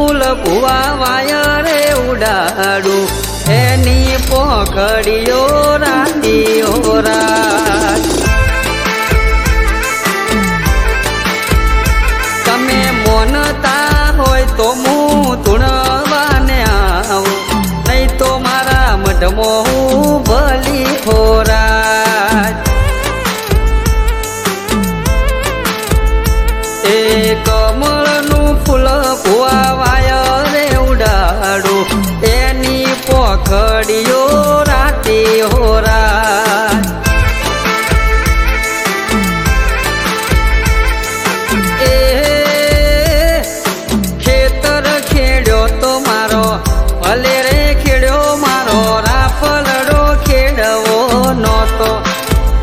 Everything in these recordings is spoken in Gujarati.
ફૂલ ભુવા વાયરે ઉડાડું એની પોખડીઓ રાતીઓ રાત તમે મોનતા હોય તો હું ધૂણવાને આવું નહીં તો મારા મઢમાં હું ભલી ખોરાક એ કમળનું ફૂલ ભુવા વાયરે ઉડાડું એની પોખડીઓ રાતી હોરા એ ખેતર ખેડ્યો તો મારો ભલે રે ખેડ્યો મારો રાફલડો ખેડવો નહોતો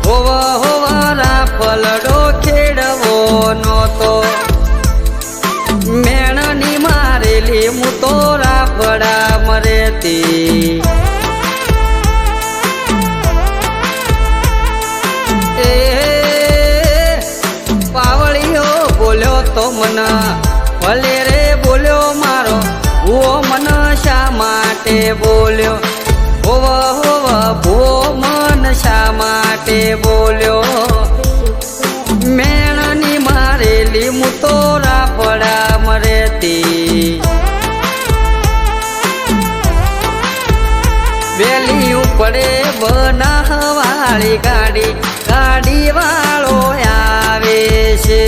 હોવા રાફલડો ખેડવો નહોતો મેણની મારેલી હું તો રાફડા મરેતી એ પાવળીઓ બોલ્યો તો મને ભલે રે બોલ્યો મારો ભૂવો મને શા માટે બોલ્યો હોવા ભૂવો મન શા માટે બોલ્યો મેણની મારેલી હું તો રાફડા મરેતી વેલી ઉપડે બનાવાળી ગાડી ગાડી વાળો આવે છે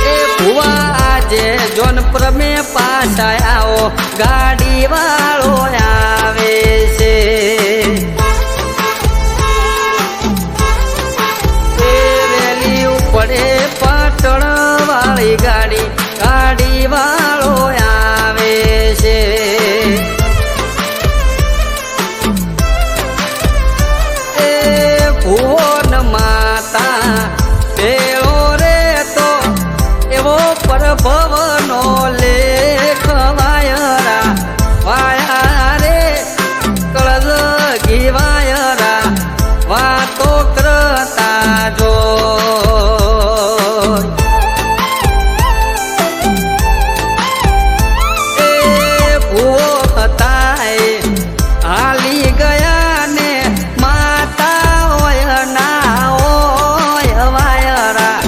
એ ભુવા આજે જોનપુર મેં પાછા આવો ગાડી વાળો આવે છે એ વેલી ઉપડે પાટણ વાળી ગાડી ગાડી વાળો આવે છે એ ભુવન માતા પેલો રે તો એવો પરભવનો લેખ વાયરા વાયા રે કળગી વાયરા વાતો કરતા જો હાલી ગયા ને માતા હોય ના હોય વાયરા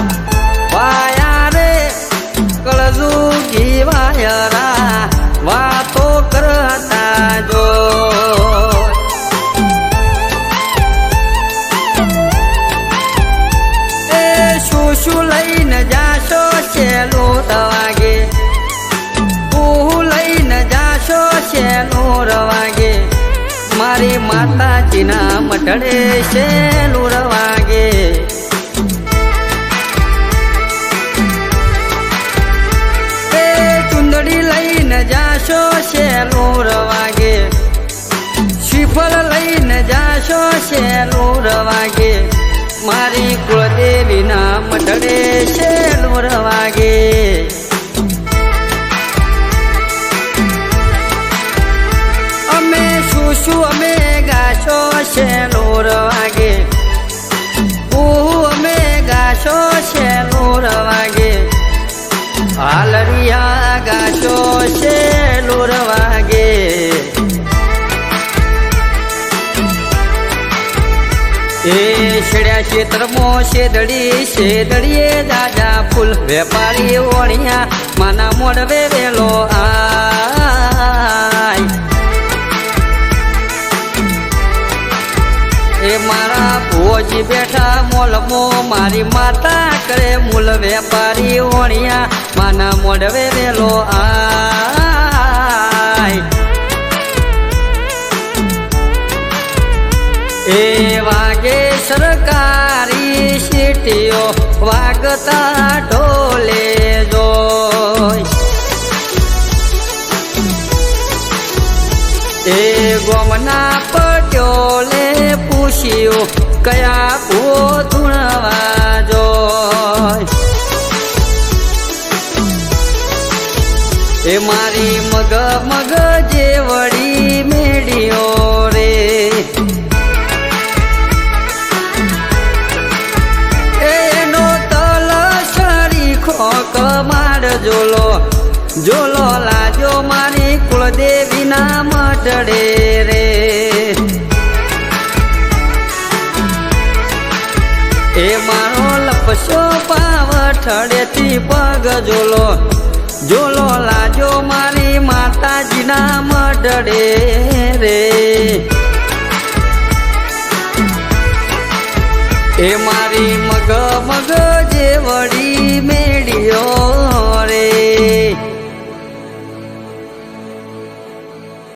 વાયા રે કળજુગી વાયરા વાતો કરતા જો એ શું લઈને જાશો છેલ્લું વાગે લઈને જાશો છેલ્લું વાગે મારી માતાજીના મઢડે છેલ્લું વાગે એ ચુંદડી લઈને જાશો છેલ્લું વાગે શ્રીફળ લઈને જાશો છેલ્લું વાગે મારી કુળદેવીના મઢડે છેલ્લું વાગે શું અમે ગાશો છેલ્લું વાગે અમે ગાશો છેલ્લું વાગે હાલરિયા ગાશો છેલ્લું વાગે એ છેડ્યા ક્ષેત્રમાં શેદડીએ દાદા ફૂલ વેપારી ઓણિયા માના મોડવે વેલો આય એ મારા ભોજી બેઠા મોલમો મારી માતા કરે મૂલ વેપારી ઓણિયા માના મોડવે વેલો આય એ વાગે સરકારી સીટીઓ વાગતા ઢોલે જોઈ એ ગોમના પટ્યોલે પૂછ્યું કયા ભૂવો ધૂણવા જોઈ એ મારી મગ જેવડી મેળીઓ રે એનો તલસરી જોલો જોલો લાજો મારી કુળદેવીના મઢડે રે એ મારો લપસો પાવઠડેથી પગ જોલો જોલો લાજો મારી માતાજીના મઢડે રે એ મારી